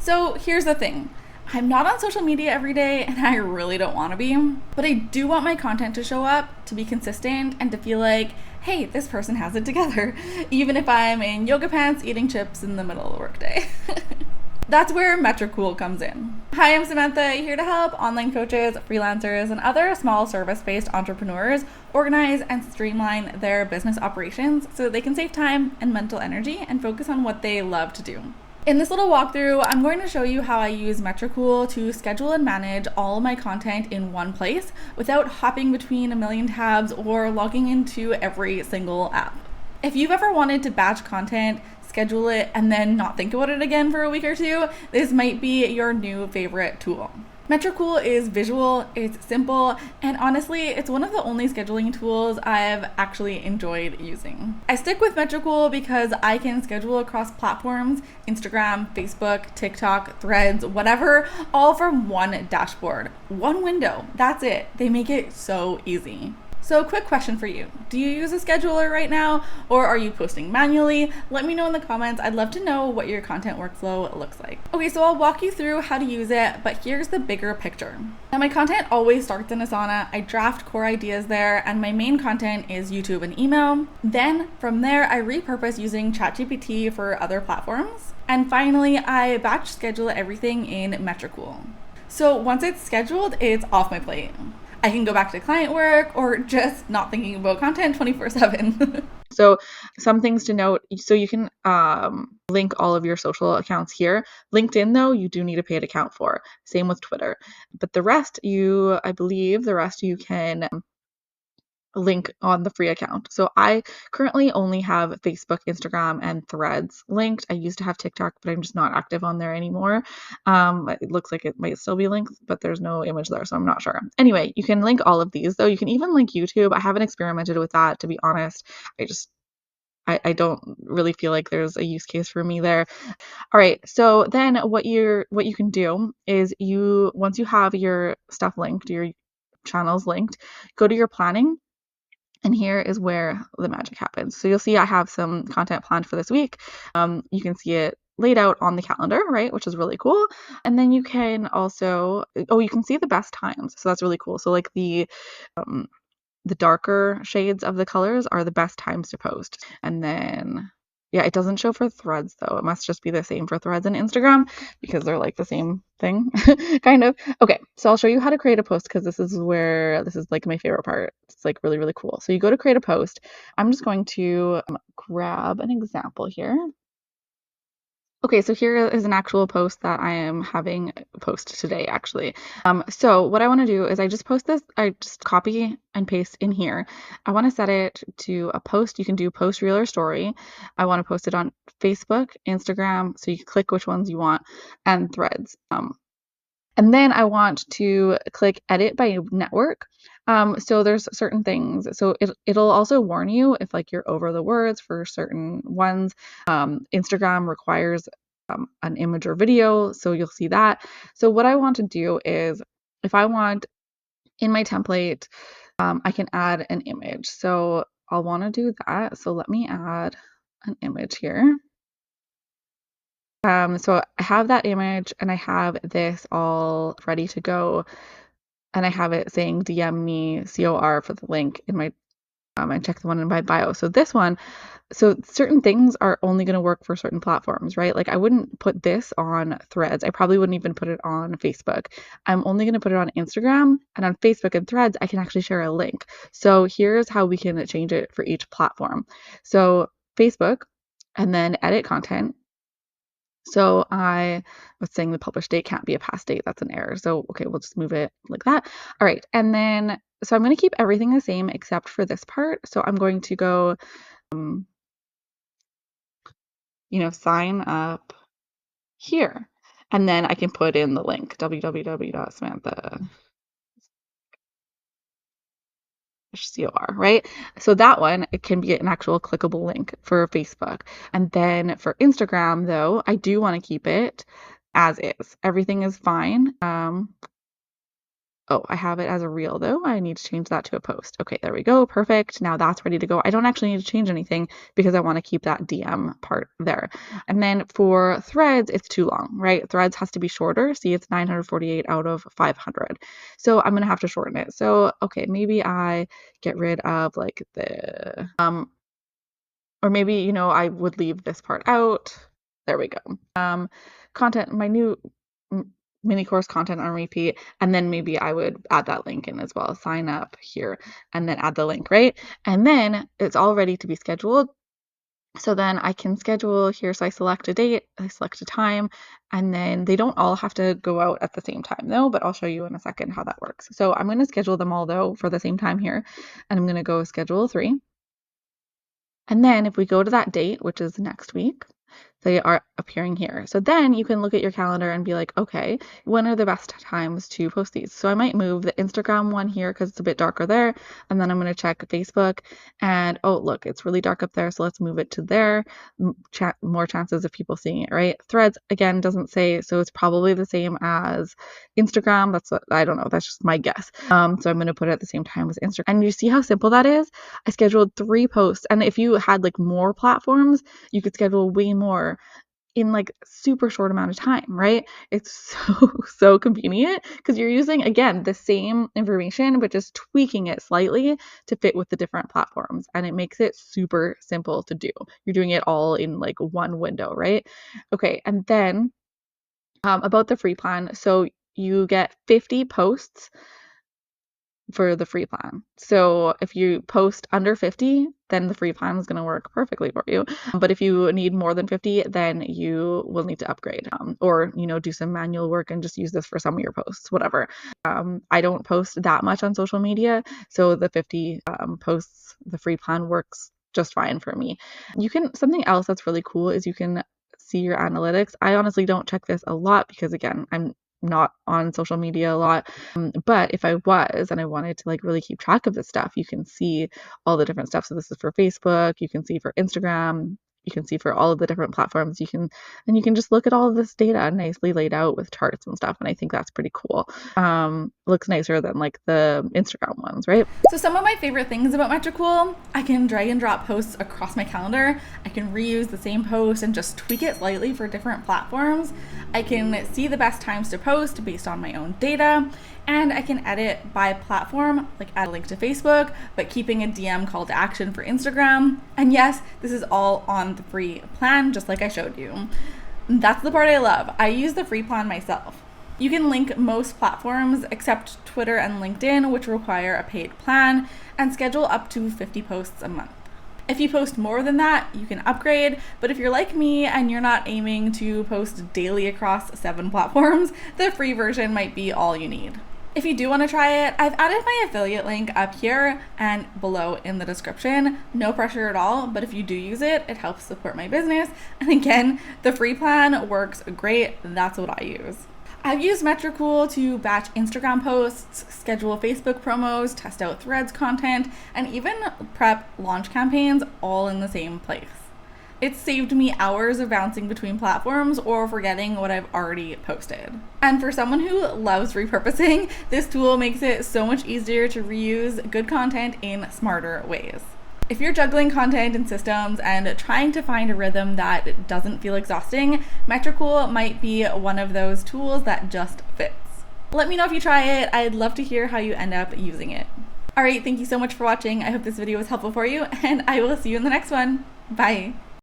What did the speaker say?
So here's the thing. I'm not on social media every day and I really don't want to be, but I do want my content to show up, to be consistent, and to feel like, hey, this person has it together, even if I'm in yoga pants eating chips in the middle of the workday. That's where Metricool comes in. Hi, I'm Samantha, here to help online coaches, freelancers, and other small service-based entrepreneurs organize and streamline their business operations so that they can save time and mental energy and focus on what they love to do. In this little walkthrough, I'm going to show you how I use Metricool to schedule and manage all my content in one place without hopping between a million tabs or logging into every single app. If you've ever wanted to batch content, schedule it, and then not think about it again for a week or two, this might be your new favorite tool. Metricool is visual, it's simple, and honestly, it's one of the only scheduling tools I've actually enjoyed using. I stick with Metricool because I can schedule across platforms, Instagram, Facebook, TikTok, Threads, whatever, all from one dashboard. One window, that's it. They make it so easy. So quick question for you. Do you use a scheduler right now or are you posting manually? Let me know in the comments. I'd love to know what your content workflow looks like. Okay, so I'll walk you through how to use it, but here's the bigger picture. Now my content always starts in Asana. I draft core ideas there and my main content is YouTube and email. Then from there, I repurpose using ChatGPT for other platforms. And finally, I batch schedule everything in Metricool. So once it's scheduled, it's off my plate. I can go back to client work or just not thinking about content 24/7. So some things to note. So you can link all of your social accounts here. LinkedIn, though, you do need a paid account for. Same with Twitter. But I believe the rest you can link on the free account. So I currently only have Facebook, Instagram, and Threads linked. I used to have TikTok, but I'm just not active on there anymore. It looks like it might still be linked, but there's no image there, so I'm not sure. Anyway, you can link all of these, though. You can even link YouTube. I haven't experimented with that, to be honest. I don't really feel like there's a use case for me there. All right, so then what you can do is once you have your stuff linked, your channels linked, go to your planning. And here is where the magic happens. So you'll see I have some content planned for this week. You can see it laid out on the calendar, right? Which is really cool. And then you can also, you can see the best times. So that's really cool. So like the darker shades of the colors are the best times to post. And then, yeah, it doesn't show for Threads though. It must just be the same for Threads and Instagram because they're like the same thing, kind of. Okay, so I'll show you how to create a post because this is like my favorite part. It's like really, really cool. So you go to create a post. I'm just going to grab an example here. Okay, so here is an actual post that I am having post today, actually. So what I want to do is I just copy and paste in here. I want to set it to a post. You can do post, reel, or story. I want to post it on Facebook, Instagram, so you can click which ones you want, and Threads. And then I want to click edit by network. So there's certain things. So it'll also warn you if like you're over the words for certain ones. Instagram requires an image or video, so you'll see that. So what I want to do is if I want in my template, I can add an image. So I'll want to do that. So let me add an image here. So I have that image and I have this all ready to go. And I have it saying DM me COR for the link in my and check the one in my bio. So this one, so certain things are only going to work for certain platforms, right? Like I wouldn't put this on Threads. I probably wouldn't even put it on Facebook. I'm only going to put it on Instagram, and on Facebook and Threads, I can actually share a link. So here's how we can change it for each platform. So Facebook, and then edit content. So I was saying the published date can't be a past date. That's an error. So, okay, we'll just move it like that. All right. And then, so I'm going to keep everything the same except for this part. So I'm going to go, sign up here. And then I can put in the link, www.samantha.cor, right? So that one, it can be an actual clickable link for Facebook. And then for Instagram, though, I do want to keep it as is. Everything is fine. Oh, I have it as a reel though. I need to change that to a post. Okay, there we go. Perfect. Now that's ready to go. I don't actually need to change anything because I want to keep that DM part there. And then for threads, it's too long, right? Threads has to be shorter. See, it's 948 out of 500. So I'm going to have to shorten it. So, okay, maybe I get rid of like or maybe, I would leave this part out. There we go. Content, my new mini course content on repeat, and then maybe I would add that link in as well. Sign up here and then add the link, right? And then it's all ready to be scheduled. So then I can schedule here. So I select a date, I select a time, and then they don't all have to go out at the same time though, but I'll show you in a second how that works. So I'm going to schedule them all though for the same time here, and I'm going to go schedule 3. And then if we go to that date, which is next week, they are appearing here. So then you can look at your calendar and be like, okay, when are the best times to post these? So I might move the Instagram one here because it's a bit darker there. And then I'm going to check Facebook and, oh, look, it's really dark up there. So let's move it to there. More chances of people seeing it, right? Threads, again, doesn't say. So it's probably the same as Instagram. That's what, I don't know. That's just my guess. So I'm going to put it at the same time as Instagram. And you see how simple that is? I scheduled 3 posts. And if you had like more platforms, you could schedule way more in like super short amount of time, right? It's so convenient because you're using, again, the same information, but just tweaking it slightly to fit with the different platforms. And it makes it super simple to do. You're doing it all in like one window, right? Okay. And then about the free plan. So you get 50 posts for the free plan. So if you post under 50, then the free plan is going to work perfectly for you. But if you need more than 50, then you will need to upgrade or, do some manual work and just use this for some of your posts, whatever. I don't post that much on social media. So the 50 posts, the free plan works just fine for me. Something else that's really cool is you can see your analytics. I honestly don't check this a lot because again, I'm not on social media a lot. But if I was and I wanted to like really keep track of this stuff, you can see all the different stuff. So this is for Facebook, you can see for Instagram, you can see for all of the different platforms. You can just look at all of this data nicely laid out with charts and stuff. And I think that's pretty cool. Looks nicer than like the Instagram ones, right? So some of my favorite things about Metricool, I can drag and drop posts across my calendar. I can reuse the same post and just tweak it slightly for different platforms. I can see the best times to post based on my own data, and I can edit by platform, like add a link to Facebook, but keeping a DM call to action for Instagram. And yes, this is all on the free plan, just like I showed you. That's the part I love. I use the free plan myself. You can link most platforms except Twitter and LinkedIn, which require a paid plan, and schedule up to 50 posts a month. If you post more than that, you can upgrade, but if you're like me and you're not aiming to post daily across 7 platforms, the free version might be all you need. If you do want to try it, I've added my affiliate link up here and below in the description. No pressure at all, but if you do use it, it helps support my business. And again, the free plan works great. That's what I use. I've used Metricool to batch Instagram posts, schedule Facebook promos, test out Threads content, and even prep launch campaigns all in the same place. It's saved me hours of bouncing between platforms or forgetting what I've already posted. And for someone who loves repurposing, this tool makes it so much easier to reuse good content in smarter ways. If you're juggling content and systems and trying to find a rhythm that doesn't feel exhausting, Metricool might be one of those tools that just fits. Let me know if you try it. I'd love to hear how you end up using it. All right, thank you so much for watching. I hope this video was helpful for you, and I will see you in the next one. Bye.